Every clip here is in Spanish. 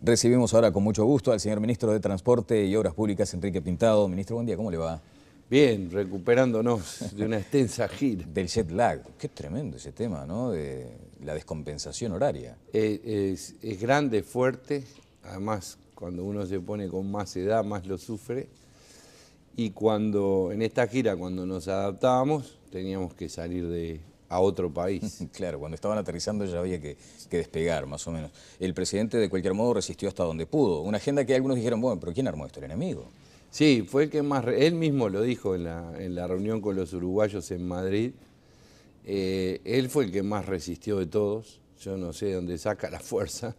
Recibimos ahora con mucho gusto al señor Ministro de Transporte y Obras Públicas, Enrique Pintado. Ministro, buen día, ¿cómo le va? Bien, recuperándonos de una extensa gira. Del jet lag, qué tremendo ese tema, ¿no? De la descompensación horaria. Es grande, fuerte, además cuando uno se pone con más edad más lo sufre. Y en esta gira, cuando nos adaptábamos, teníamos que salir a otro país. Claro, cuando estaban aterrizando ya había que despegar, más o menos. El presidente, de cualquier modo, resistió hasta donde pudo. Una agenda que algunos dijeron, bueno, pero ¿quién armó esto? ¿El enemigo? Sí, fue el que más, él mismo lo dijo en la reunión con los uruguayos en Madrid. Él fue el que más resistió de todos. Yo no sé de dónde saca la fuerza,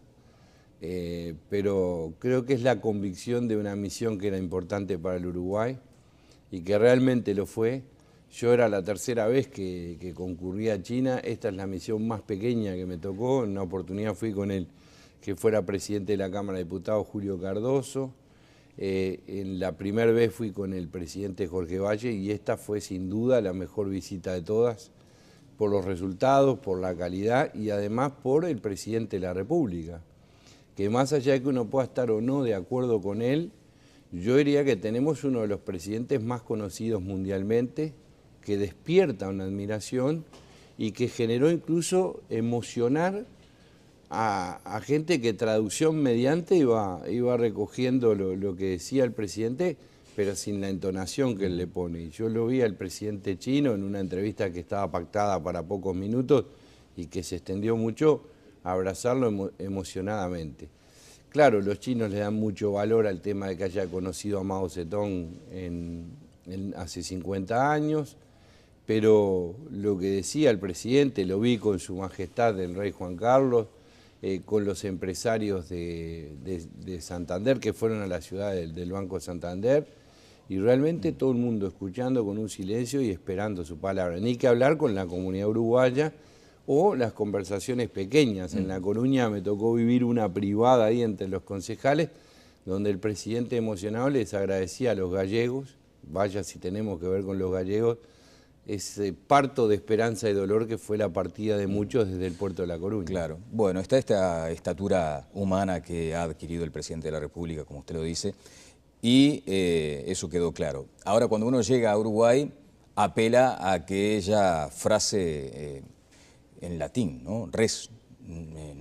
pero creo que es la convicción de una misión que era importante para el Uruguay y que realmente lo fue. Yo era la tercera vez que concurría a China. Esta es la misión más pequeña que me tocó. En una oportunidad fui con el que fuera presidente de la Cámara de Diputados, Julio Cardoso. En la primera vez fui con el presidente Jorge Valle y esta fue sin duda la mejor visita de todas, por los resultados, por la calidad y además por el presidente de la República, que más allá de que uno pueda estar o no de acuerdo con él, yo diría que tenemos uno de los presidentes más conocidos mundialmente, que despierta una admiración y que generó incluso emocionar a gente que traducción mediante iba recogiendo lo que decía el presidente, pero sin la entonación que él le pone. Y yo lo vi al presidente chino en una entrevista que estaba pactada para pocos minutos y que se extendió mucho, a abrazarlo emocionadamente. Claro, los chinos le dan mucho valor al tema de que haya conocido a Mao Zedong hace 50 años, pero lo que decía el presidente, lo vi con su majestad el rey Juan Carlos, con los empresarios de Santander que fueron a la ciudad del Banco Santander, y realmente todo el mundo escuchando con un silencio y esperando su palabra. Ni que hablar con la comunidad uruguaya o las conversaciones pequeñas. En La Coruña me tocó vivir una privada ahí entre los concejales, donde el presidente emocionado les agradecía a los gallegos, vaya si tenemos que ver con los gallegos, ese parto de esperanza y dolor que fue la partida de muchos desde el puerto de La Coruña. Claro. Bueno, está esta estatura humana que ha adquirido el presidente de la República, como usted lo dice, y eso quedó claro. Ahora, cuando uno llega a Uruguay, apela a aquella frase en latín, ¿no? Res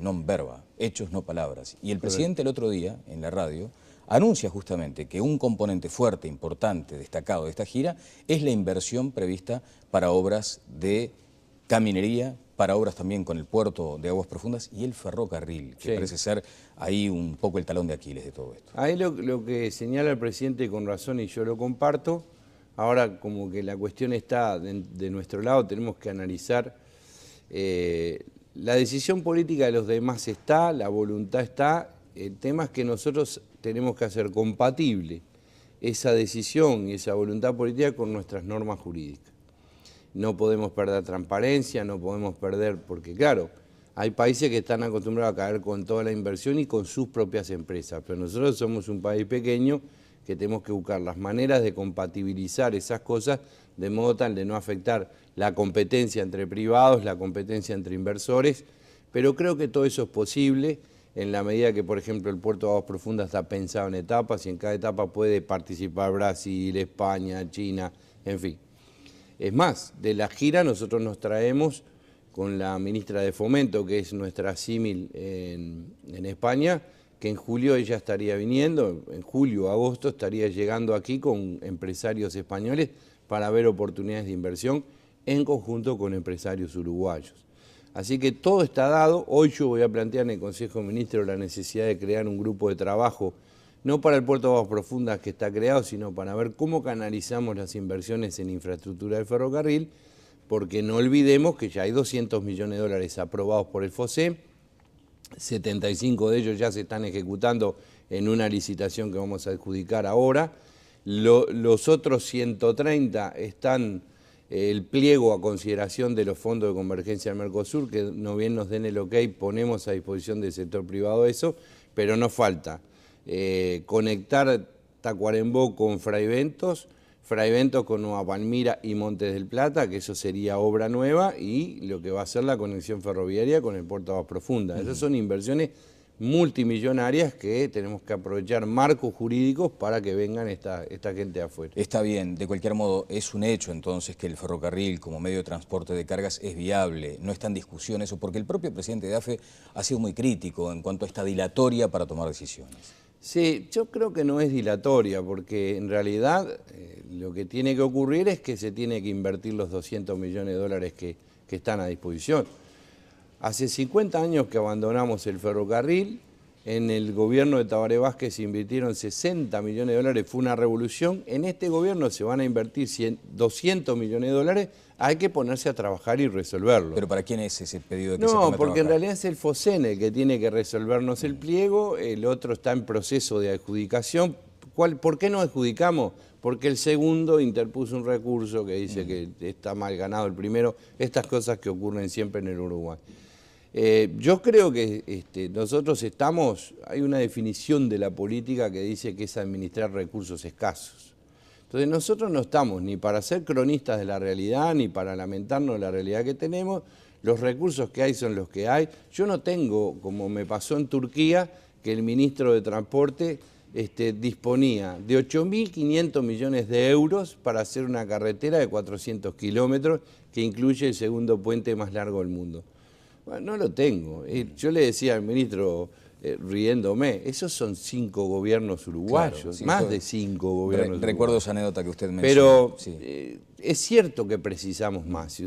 non verba, hechos no palabras. Y el presidente el otro día, en la radio, anuncia justamente que un componente fuerte, importante, destacado de esta gira es la inversión prevista para obras de caminería, para obras también con el puerto de Aguas Profundas y el ferrocarril, que parece ser ahí un poco el talón de Aquiles de todo esto. Ahí lo que señala el presidente con razón y yo lo comparto, ahora como que la cuestión está de nuestro lado, tenemos que analizar, la decisión política de los demás está, la voluntad está, el tema es que nosotros tenemos que hacer compatible esa decisión y esa voluntad política con nuestras normas jurídicas. No podemos perder transparencia, no podemos perder, porque claro, hay países que están acostumbrados a caer con toda la inversión y con sus propias empresas, pero nosotros somos un país pequeño que tenemos que buscar las maneras de compatibilizar esas cosas de modo tal de no afectar la competencia entre privados, la competencia entre inversores, pero creo que todo eso es posible en la medida que, por ejemplo, el puerto de Aguas Profundas está pensado en etapas y en cada etapa puede participar Brasil, España, China, en fin. Es más, de la gira nosotros nos traemos con la ministra de Fomento, que es nuestra símil en España, que en julio ella estaría viniendo, en julio o agosto estaría llegando aquí con empresarios españoles para ver oportunidades de inversión en conjunto con empresarios uruguayos. Así que todo está dado. Hoy yo voy a plantear en el Consejo de Ministros la necesidad de crear un grupo de trabajo, no para el puerto de Aguas Profundas que está creado, sino para ver cómo canalizamos las inversiones en infraestructura del ferrocarril, porque no olvidemos que ya hay 200 millones de dólares aprobados por el FOSE, 75 de ellos ya se están ejecutando en una licitación que vamos a adjudicar ahora, los otros 130 están el pliego a consideración de los fondos de convergencia del Mercosur, que no bien nos den el ok, ponemos a disposición del sector privado eso, pero nos falta conectar Tacuarembó con Fraiventos con Nueva Palmira y Montes del Plata, que eso sería obra nueva, y lo que va a ser la conexión ferroviaria con el puerto de Aguas Profundas. Esas son inversiones multimillonarias que tenemos que aprovechar marcos jurídicos para que vengan esta gente de afuera. Está bien, de cualquier modo es un hecho entonces que el ferrocarril como medio de transporte de cargas es viable, no está en discusión eso, porque el propio presidente de AFE ha sido muy crítico en cuanto a esta dilatoria para tomar decisiones. Sí, yo creo que no es dilatoria, porque en realidad lo que tiene que ocurrir es que se tiene que invertir los 200 millones de dólares que están a disposición. Hace 50 años que abandonamos el ferrocarril, en el gobierno de Tabaré Vázquez se invirtieron 60 millones de dólares, fue una revolución. En este gobierno se van a invertir 200 millones de dólares, hay que ponerse a trabajar y resolverlo. ¿Pero para quién es ese pedido de que se ponga a No, porque en trabajar? realidad es el FOSEN el que tiene que resolvernos el pliego, el otro está en proceso de adjudicación. ¿Por qué no adjudicamos? Porque el segundo interpuso un recurso que dice que está mal ganado el primero, estas cosas que ocurren siempre en el Uruguay. Yo creo que nosotros hay una definición de la política que dice que es administrar recursos escasos. Entonces nosotros no estamos ni para ser cronistas de la realidad, ni para lamentarnos de la realidad que tenemos. Los recursos que hay son los que hay. Yo no tengo, como me pasó en Turquía, que el ministro de Transporte disponía de 8.500 millones de euros para hacer una carretera de 400 kilómetros que incluye el segundo puente más largo del mundo. Bueno, no lo tengo. Yo le decía al ministro, riéndome, esos son 5 gobiernos uruguayos, claro, más de 5 gobiernos uruguayos. Recuerdo esa anécdota que usted mencionó. Pero sí. Es cierto que precisamos más.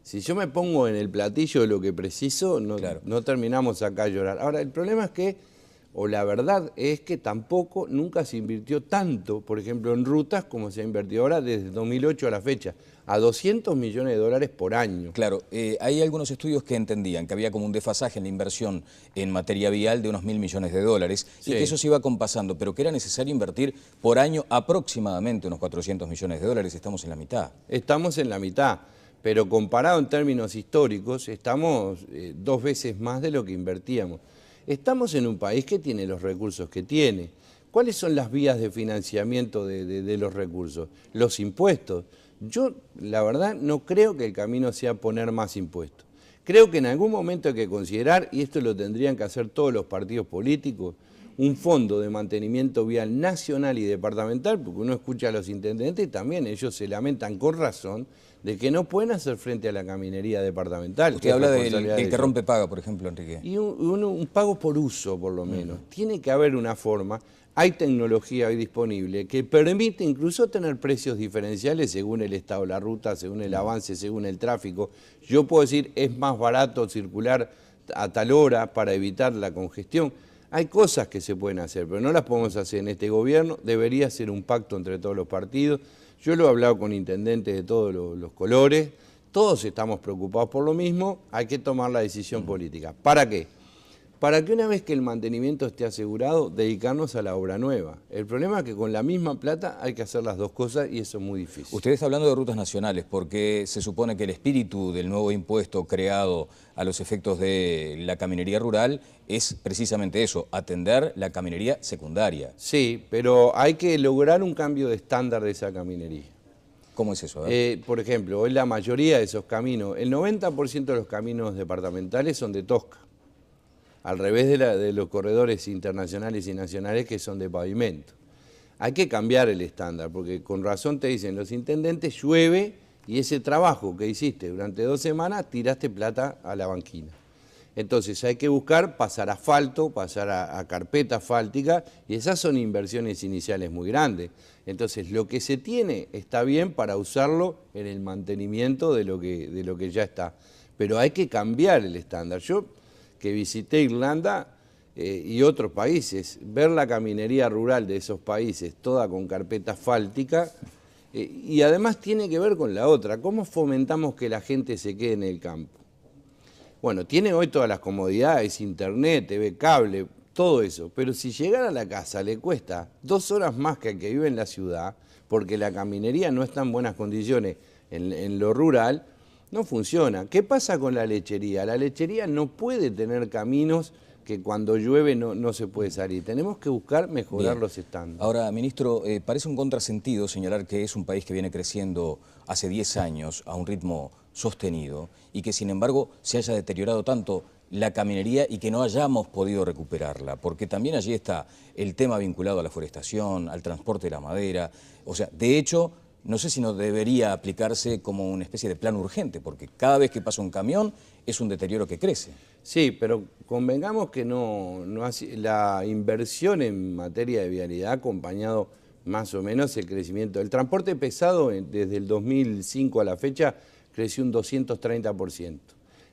Si yo me pongo en el platillo de lo que preciso, no terminamos acá a llorar. Ahora, el problema es que, o la verdad es que tampoco, nunca se invirtió tanto, por ejemplo, en rutas como se ha invertido ahora desde 2008 a la fecha, a 200 millones de dólares por año. Claro, hay algunos estudios que entendían que había como un desfasaje en la inversión en materia vial de unos 1.000 millones de dólares y que eso se iba compasando, pero que era necesario invertir por año aproximadamente unos 400 millones de dólares, estamos en la mitad. Estamos en la mitad, pero comparado en términos históricos, estamos 2 veces más de lo que invertíamos. Estamos en un país que tiene los recursos que tiene. ¿Cuáles son las vías de financiamiento de los recursos? Los impuestos. Yo, la verdad, no creo que el camino sea poner más impuestos. Creo que en algún momento hay que considerar, y esto lo tendrían que hacer todos los partidos políticos, un fondo de mantenimiento vial nacional y departamental, porque uno escucha a los intendentes y también ellos se lamentan con razón de que no pueden hacer frente a la caminería departamental. Usted habla del que rompe paga, por ejemplo, Enrique. Y un pago por uso, por lo menos. Tiene que haber una forma. Hay tecnología hoy disponible que permite incluso tener precios diferenciales según el estado de la ruta, según el avance, según el tráfico. Yo puedo decir, es más barato circular a tal hora para evitar la congestión. Hay cosas que se pueden hacer, pero no las podemos hacer en este gobierno. Debería ser un pacto entre todos los partidos. Yo lo he hablado con intendentes de todos los colores. Todos estamos preocupados por lo mismo. Hay que tomar la decisión política. ¿Para qué? Para que una vez que el mantenimiento esté asegurado, dedicarnos a la obra nueva. El problema es que con la misma plata hay que hacer las dos cosas y eso es muy difícil. Usted está hablando de rutas nacionales porque se supone que el espíritu del nuevo impuesto creado a los efectos de la caminería rural es precisamente eso, atender la caminería secundaria. Sí, pero hay que lograr un cambio de estándar de esa caminería. ¿Cómo es eso? Por ejemplo, hoy la mayoría de esos caminos, el 90% de los caminos departamentales son de tosca. Al revés de los corredores internacionales y nacionales que son de pavimento. Hay que cambiar el estándar, porque con razón te dicen los intendentes, llueve y ese trabajo que hiciste durante 2 semanas, tiraste plata a la banquina. Entonces hay que buscar pasar asfalto, pasar a carpeta asfáltica, y esas son inversiones iniciales muy grandes. Entonces lo que se tiene está bien para usarlo en el mantenimiento de lo que ya está. Pero hay que cambiar el estándar. Yo, que visité Irlanda y otros países, ver la caminería rural de esos países, toda con carpeta asfáltica, y además tiene que ver con la otra, ¿cómo fomentamos que la gente se quede en el campo? Bueno, tiene hoy todas las comodidades, internet, TV cable, todo eso, pero si llegar a la casa le cuesta 2 horas más que al que vive en la ciudad, porque la caminería no está en buenas condiciones en lo rural, no funciona. ¿Qué pasa con la lechería? La lechería no puede tener caminos que cuando llueve no se puede salir. Tenemos que buscar mejorar los estándares. Ahora, ministro, parece un contrasentido señalar que es un país que viene creciendo hace 10 años a un ritmo sostenido y que sin embargo se haya deteriorado tanto la caminería y que no hayamos podido recuperarla, porque también allí está el tema vinculado a la forestación, al transporte de la madera. O sea, de hecho, no sé si no debería aplicarse como una especie de plan urgente, porque cada vez que pasa un camión es un deterioro que crece. Sí, pero convengamos que la inversión en materia de vialidad ha acompañado más o menos el crecimiento. El transporte pesado desde el 2005 a la fecha creció un 230%.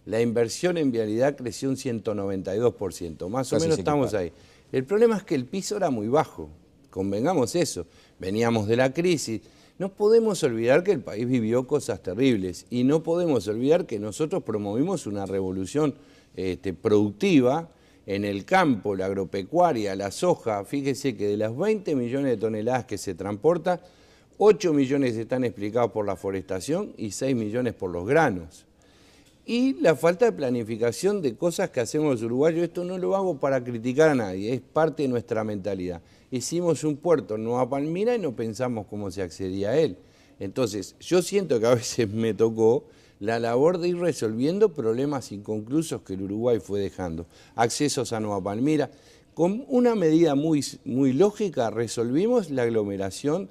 La inversión en vialidad creció un 192%. Más o menos estamos ahí. El problema es que el piso era muy bajo. Convengamos eso. Veníamos de la crisis. No podemos olvidar que el país vivió cosas terribles y no podemos olvidar que nosotros promovimos una revolución productiva en el campo, la agropecuaria, la soja. Fíjese que de las 20 millones de toneladas que se transporta, 8 millones están explicados por la forestación y 6 millones por los granos. Y la falta de planificación de cosas que hacemos los uruguayos, esto no lo hago para criticar a nadie, es parte de nuestra mentalidad. Hicimos un puerto en Nueva Palmira y no pensamos cómo se accedía a él. Entonces, yo siento que a veces me tocó la labor de ir resolviendo problemas inconclusos que el Uruguay fue dejando. Accesos a Nueva Palmira. Con una medida muy lógica resolvimos la aglomeración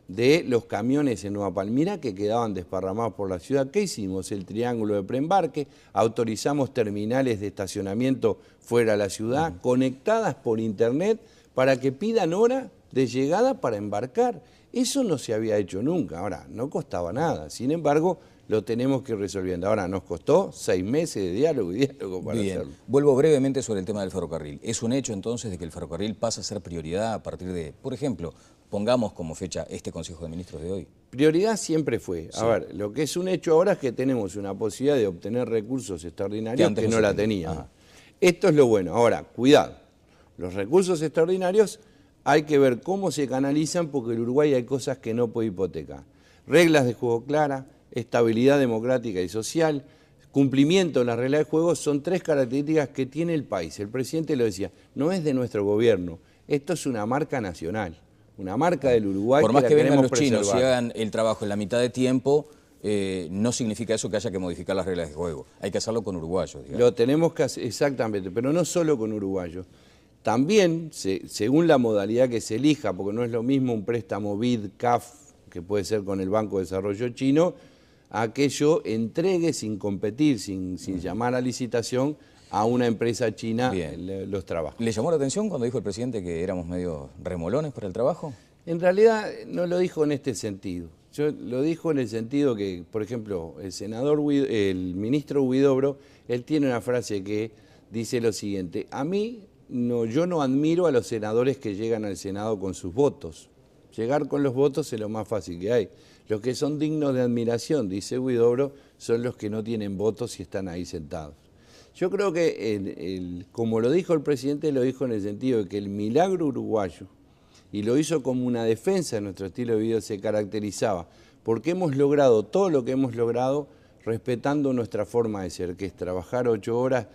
de los camiones en Nueva Palmira que quedaban desparramados por la ciudad. ¿Qué hicimos? El triángulo de preembarque, autorizamos terminales de estacionamiento fuera de la ciudad, conectadas por internet para que pidan hora de llegada para embarcar. Eso no se había hecho nunca. Ahora, no costaba nada. Sin embargo, lo tenemos que ir resolviendo. Ahora, nos costó 6 meses de diálogo y diálogo para hacerlo. Vuelvo brevemente sobre el tema del ferrocarril. ¿Es un hecho entonces de que el ferrocarril pasa a ser prioridad a partir de, por ejemplo, pongamos como fecha este Consejo de Ministros de hoy? Prioridad siempre fue. A ver, lo que es un hecho ahora es que tenemos una posibilidad de obtener recursos extraordinarios que no la teníamos. Esto es lo bueno. Ahora, cuidado. Los recursos extraordinarios hay que ver cómo se canalizan porque en Uruguay hay cosas que no puede hipotecar. Reglas de juego claras, estabilidad democrática y social, cumplimiento de las reglas de juego son 3 características que tiene el país. El presidente lo decía, no es de nuestro gobierno, esto es una marca nacional, una marca del Uruguay. Por más que vengan los chinos y hagan el trabajo en la mitad de tiempo, no significa eso que haya que modificar las reglas de juego. Hay que hacerlo con uruguayos, digamos. Lo tenemos que hacer, exactamente, pero no solo con uruguayos. También, según la modalidad que se elija, porque no es lo mismo un préstamo BID, CAF, que puede ser con el Banco de Desarrollo Chino, a que yo entregue sin competir, sin llamar a licitación, a una empresa china los trabajos. ¿Le llamó la atención cuando dijo el presidente que éramos medio remolones para el trabajo? En realidad no lo dijo en este sentido. Yo lo dijo en el sentido que, por ejemplo, el ministro Huidobro, él tiene una frase que dice lo siguiente: yo no admiro a los senadores que llegan al Senado con sus votos. Llegar con los votos es lo más fácil que hay. Los que son dignos de admiración, dice Huidobro, son los que no tienen votos y están ahí sentados. Yo creo que, como lo dijo el presidente, lo dijo en el sentido de que el milagro uruguayo, y lo hizo como una defensa de nuestro estilo de vida, se caracterizaba porque hemos logrado todo lo que hemos logrado respetando nuestra forma de ser, que es trabajar 8 horas.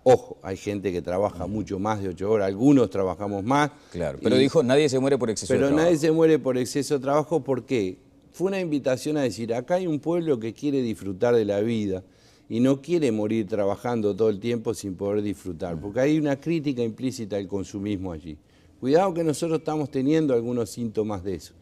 Ojo, hay gente que trabaja mucho más de 8 horas, algunos trabajamos más. Claro, pero dijo, nadie se muere por exceso de trabajo. Pero nadie se muere por exceso de trabajo, ¿por qué? Fue una invitación a decir, acá hay un pueblo que quiere disfrutar de la vida y no quiere morir trabajando todo el tiempo sin poder disfrutar, porque hay una crítica implícita al consumismo allí. Cuidado que nosotros estamos teniendo algunos síntomas de eso,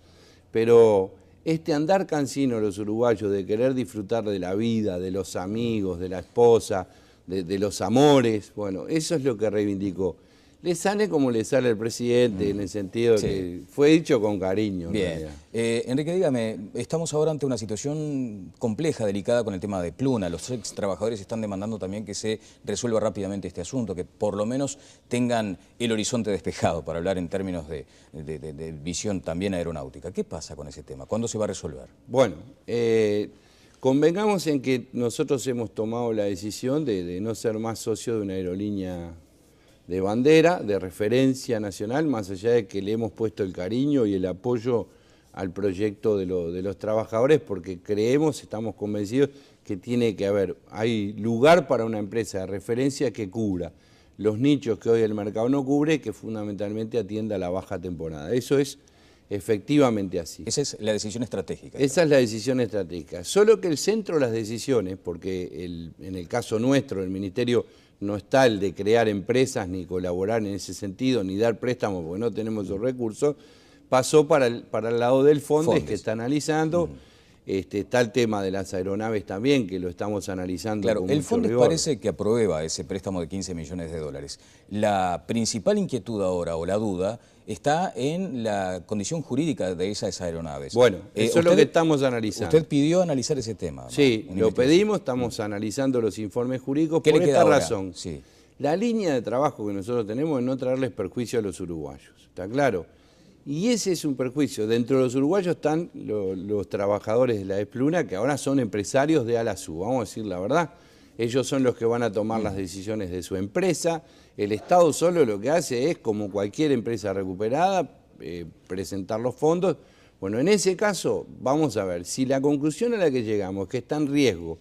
pero este andar cansino los uruguayos de querer disfrutar de la vida, de los amigos, de la esposa, de los amores, bueno, eso es lo que reivindicó. Le sale como le sale al presidente, en el sentido de que fue dicho con cariño. Bien. Enrique, dígame, estamos ahora ante una situación compleja, delicada con el tema de Pluna. Los ex trabajadores están demandando también que se resuelva rápidamente este asunto, que por lo menos tengan el horizonte despejado, para hablar en términos de visión también aeronáutica. ¿Qué pasa con ese tema? ¿Cuándo se va a resolver? Bueno, convengamos en que nosotros hemos tomado la decisión de no ser más socio de una aerolínea de bandera, de referencia nacional, más allá de que le hemos puesto el cariño y el apoyo al proyecto de los trabajadores, porque creemos, estamos convencidos que tiene que haber, hay lugar para una empresa de referencia que cubra los nichos que hoy el mercado no cubre, que fundamentalmente atienda la baja temporada. Eso es efectivamente así. Esa es la decisión estratégica. Esa es la decisión estratégica. Solo que el centro de las decisiones, porque en el caso nuestro, el Ministerio no está el de crear empresas, ni colaborar en ese sentido, ni dar préstamos porque no tenemos esos recursos, pasó para el lado del Fondes, que está analizando. Está el tema de las aeronaves también, que lo estamos analizando. Claro, con el mucho Fondes rigor. parece que aprueba ese préstamo de 15 millones de dólares. La principal inquietud ahora, o la duda, está en la condición jurídica de esas aeronaves. Bueno, eso es lo que estamos analizando. Usted pidió analizar ese tema. Sí, lo pedimos, estamos analizando los informes jurídicos por esta razón. Sí. La línea de trabajo que nosotros tenemos es no traerles perjuicio a los uruguayos, ¿está claro? Y ese es un perjuicio. Dentro de los uruguayos están los trabajadores de la Espluna, que ahora son empresarios de Alasú, vamos a decir la verdad. Ellos son los que van a tomar las decisiones de su empresa. El Estado solo lo que hace es, como cualquier empresa recuperada, presentar los fondos. Bueno, en ese caso, vamos a ver, si la conclusión a la que llegamos es que está en riesgo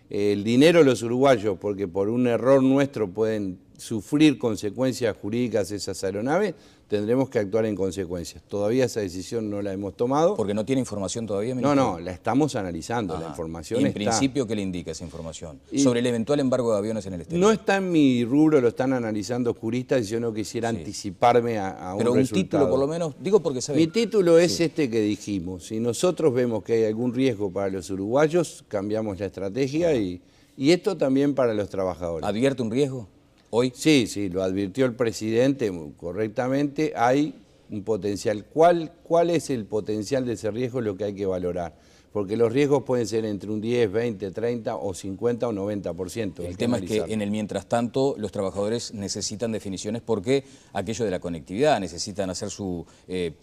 el dinero de los uruguayos, porque por un error nuestro pueden sufrir consecuencias jurídicas esas aeronaves, tendremos que actuar en consecuencias. Todavía esa decisión no la hemos tomado. ¿Porque no tiene información todavía, ministro? No, la estamos analizando, la información ¿Y en está. principio qué le indica esa información? Sobre el eventual embargo de aviones en el exterior. No está en mi rubro, lo están analizando juristas, y yo no quisiera anticiparme a un resultado. Pero un título por lo menos, digo porque sabe. Mi título es este que dijimos. Si nosotros vemos que hay algún riesgo para los uruguayos, cambiamos la estrategia y esto también para los trabajadores. ¿Advierte un riesgo hoy? Sí, lo advirtió el presidente correctamente. Hay un potencial. ¿Cuál es el potencial de ese riesgo? Lo que hay que valorar. Porque los riesgos pueden ser entre un 10, 20, 30 o 50 o 90%. El tema es que en el mientras tanto los trabajadores necesitan definiciones porque aquello de la conectividad, necesitan hacer su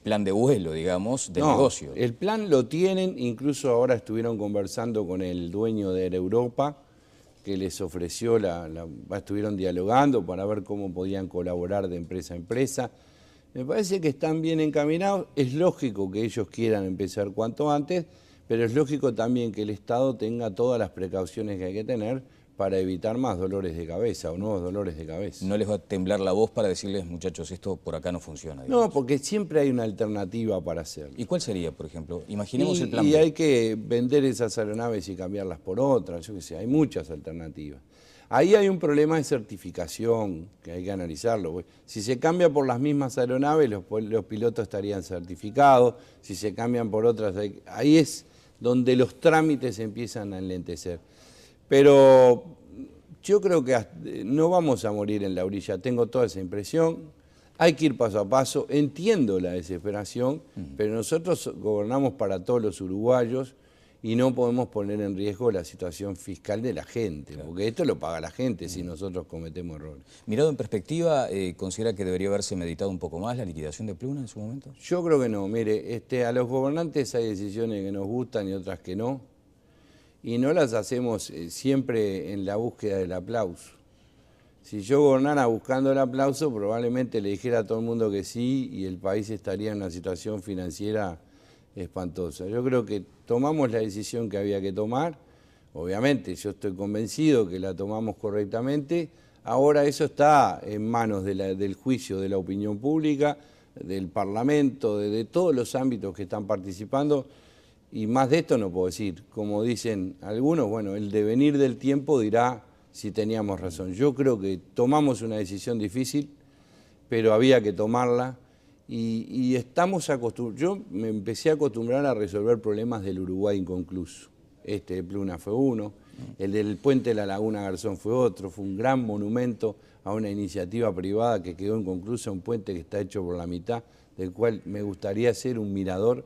plan de vuelo, digamos, del negocio. El plan lo tienen, incluso ahora estuvieron conversando con el dueño de Air Europa, que les ofreció, estuvieron dialogando para ver cómo podían colaborar de empresa a empresa. Me parece que están bien encaminados. Es lógico que ellos quieran empezar cuanto antes, pero es lógico también que el Estado tenga todas las precauciones que hay que tener para evitar más dolores de cabeza o nuevos dolores de cabeza. ¿No les va a temblar la voz para decirles, muchachos, esto por acá no funciona? Digamos? No, porque siempre hay una alternativa para hacerlo. ¿Y cuál sería, por ejemplo? Imaginemos el plan B. B. Hay que vender esas aeronaves y cambiarlas por otras, yo qué sé, hay muchas alternativas. Ahí hay un problema de certificación que hay que analizarlo. Si se cambia por las mismas aeronaves, los pilotos estarían certificados. Si se cambian por otras, ahí es donde los trámites empiezan a enlentecer. Pero yo creo que no vamos a morir en la orilla, tengo toda esa impresión. Hay que ir paso a paso, entiendo la desesperación, pero nosotros gobernamos para todos los uruguayos y no podemos poner en riesgo la situación fiscal de la gente, porque esto lo paga la gente si nosotros cometemos errores. Mirado en perspectiva, ¿considera que debería haberse meditado un poco más la liquidación de Pluna en su momento? Yo creo que no. Mire, a los gobernantes hay decisiones que nos gustan y otras que no, y no las hacemos siempre en la búsqueda del aplauso. Si yo gobernara buscando el aplauso, probablemente le dijera a todo el mundo que sí y el país estaría en una situación financiera espantosa. Yo creo que tomamos la decisión que había que tomar. Obviamente, yo estoy convencido que la tomamos correctamente. Ahora eso está en manos del juicio de la opinión pública, del Parlamento, de todos los ámbitos que están participando. Y más de esto no puedo decir. Como dicen algunos, bueno, el devenir del tiempo dirá si teníamos razón. Yo creo que tomamos una decisión difícil, pero había que tomarla. Y estamos acostumbrados. Yo me empecé a acostumbrar a resolver problemas del Uruguay inconcluso. Este de Pluna fue uno, el del puente de la Laguna Garzón fue otro, fue un gran monumento a una iniciativa privada que quedó inconclusa, un puente que está hecho por la mitad, del cual me gustaría ser un mirador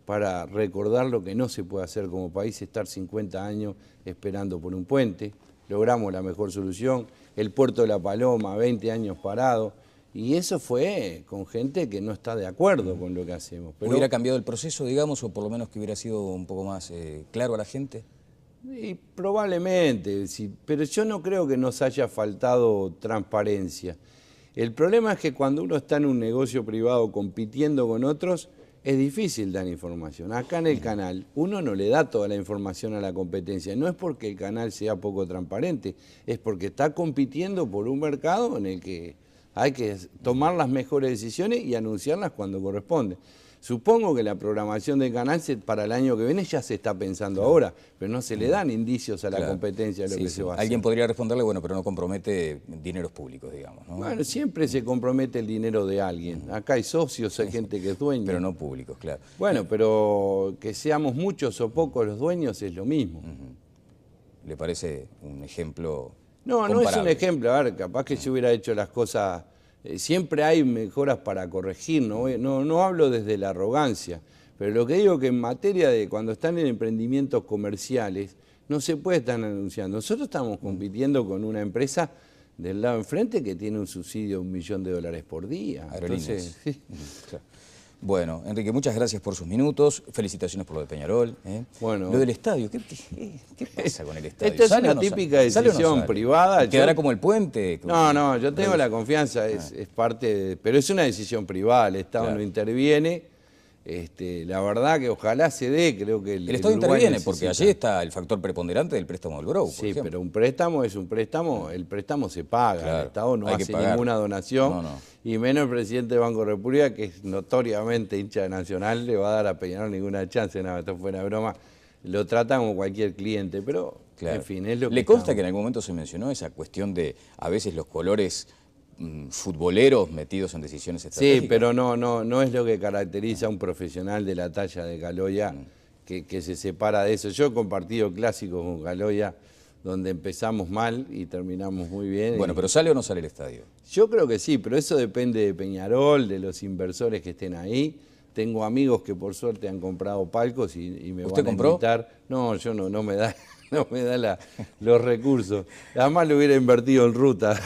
para recordar lo que no se puede hacer como país, estar 50 años esperando por un puente. Logramos la mejor solución, el puerto de La Paloma, 20 años parado. Y eso fue con gente que no está de acuerdo con lo que hacemos. Pero ¿hubiera cambiado el proceso, digamos, o por lo menos que hubiera sido un poco más claro a la gente? Y probablemente, sí, pero yo no creo que nos haya faltado transparencia. El problema es que cuando uno está en un negocio privado compitiendo con otros, es difícil dar información. Acá en el canal, uno no le da toda la información a la competencia. No es porque el canal sea poco transparente, es porque está compitiendo por un mercado en el que hay que tomar las mejores decisiones y anunciarlas cuando corresponde. Supongo que la programación del canal para el año que viene ya se está pensando ahora, pero no se le dan indicios a la competencia de lo que se va a hacer. Alguien podría responderle, bueno, pero no compromete dineros públicos, digamos, ¿no? Bueno, siempre se compromete el dinero de alguien. Acá hay socios, hay gente que es dueña. Pero no públicos, claro. Bueno, pero que seamos muchos o pocos los dueños es lo mismo. ¿Le parece un ejemplo No, comparable? no es un ejemplo. A ver, capaz que yo hubiera hecho las cosas... siempre hay mejoras para corregir, no hablo desde la arrogancia, pero lo que digo que en materia de cuando están en emprendimientos comerciales, no se puede estar anunciando. Nosotros estamos compitiendo con una empresa del lado enfrente que tiene un subsidio de $1 millón por día. Aerolíneas. Entonces, sí. Claro. Bueno, Enrique, muchas gracias por sus minutos. Felicitaciones por lo de Peñarol. Bueno, lo del estadio, ¿qué pasa con el estadio? Esta es una típica decisión privada. ¿Quedará como el puente? No, yo tengo la confianza, es parte de... Pero es una decisión privada, el Estado no interviene. La verdad que ojalá se dé, creo que el Estado interviene porque allí está el factor preponderante del préstamo del Grou. Sí, pero un préstamo es un préstamo, el préstamo se paga, claro, el Estado no hace ninguna donación, y menos el presidente del Banco de República, que es notoriamente hincha de Nacional, le va a dar a Peñarol ninguna chance, nada, esto fue una broma, lo tratan como cualquier cliente, pero en fin, es lo que... ¿Le consta que en algún momento se mencionó esa cuestión de a veces los colores futboleros metidos en decisiones estratégicas? Sí, pero no es lo que caracteriza a un profesional de la talla de Galoya que se separa de eso. Yo he compartido clásicos con Galoya donde empezamos mal y terminamos muy bien. Bueno, pero ¿sale o no sale el estadio? Yo creo que sí, pero eso depende de Peñarol, de los inversores que estén ahí. Tengo amigos que por suerte han comprado palcos y me van a invitar. No, yo no me da... No me da los recursos. Además lo hubiera invertido en ruta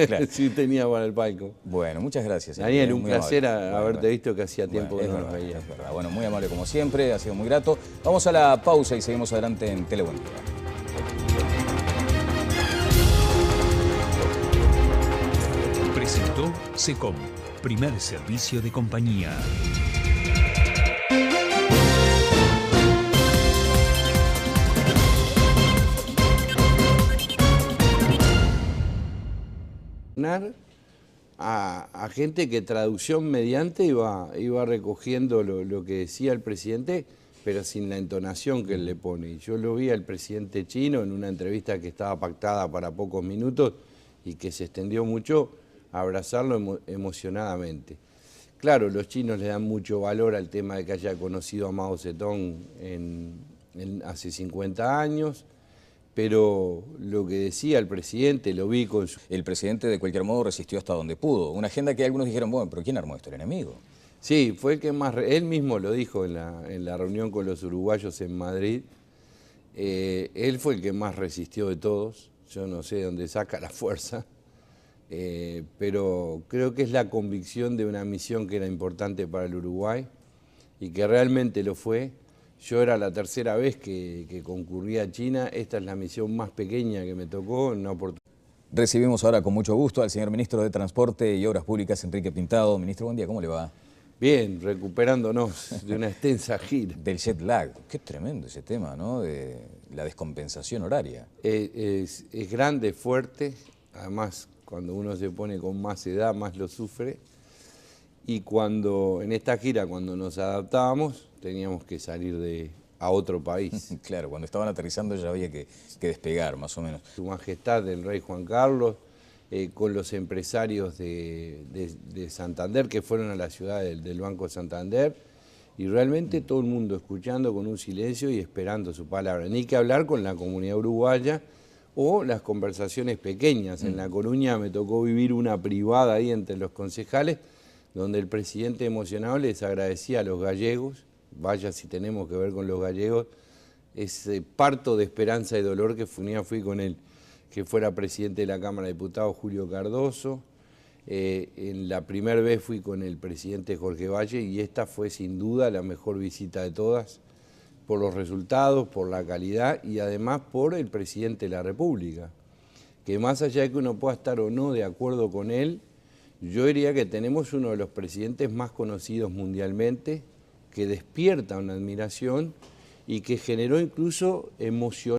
claro. Si tenía para el palco. Bueno, muchas gracias. Daniel, un placer haberte visto, que hacía tiempo que no nos veía. Es verdad. Bueno, muy amable como siempre, ha sido muy grato. Vamos a la pausa y seguimos adelante en Telebuen Día. Presentó SECOM, primer servicio de compañía. A gente que traducción mediante iba recogiendo lo que decía el presidente, pero sin la entonación que él le pone. Y yo lo vi al presidente chino en una entrevista que estaba pactada para pocos minutos y que se extendió mucho, a abrazarlo emocionadamente. Claro, los chinos le dan mucho valor al tema de que haya conocido a Mao Zedong hace 50 años, pero lo que decía el presidente lo vi con su... El presidente de cualquier modo resistió hasta donde pudo. Una agenda que algunos dijeron, bueno, pero ¿quién armó esto? ¿El enemigo? Sí, fue el que más... Él mismo lo dijo en la reunión con los uruguayos en Madrid. Él fue el que más resistió de todos. Yo no sé de dónde saca la fuerza. Pero creo que es la convicción de una misión que era importante para el Uruguay y que realmente lo fue. Yo era la tercera vez que concurría a China, esta es la misión más pequeña que me tocó, una oportunidad. Recibimos ahora con mucho gusto al señor Ministro de Transporte y Obras Públicas, Enrique Pintado. Ministro, buen día, ¿cómo le va? Bien, recuperándonos de una extensa gira. Del jet lag, qué tremendo ese tema, ¿no? De la descompensación horaria. Es grande, fuerte, además cuando uno se pone con más edad más lo sufre. Y en esta gira, cuando nos adaptábamos, teníamos que salir a otro país. Claro, cuando estaban aterrizando ya había que despegar, más o menos. Su Majestad el Rey Juan Carlos, con los empresarios de Santander, que fueron a la ciudad del Banco Santander, y realmente todo el mundo escuchando con un silencio y esperando su palabra. Ni que hablar con la comunidad uruguaya o las conversaciones pequeñas. En La Coruña me tocó vivir una privada ahí entre los concejales, donde el presidente emocionado les agradecía a los gallegos, vaya si tenemos que ver con los gallegos, ese parto de esperanza y dolor que fui con él, que fuera presidente de la Cámara de Diputados, Julio Cardoso. En la primera vez fui con el presidente Jorge Valle y esta fue sin duda la mejor visita de todas, por los resultados, por la calidad y además por el presidente de la República, que más allá de que uno pueda estar o no de acuerdo con él, yo diría que tenemos uno de los presidentes más conocidos mundialmente, que despierta una admiración y que generó incluso emoción.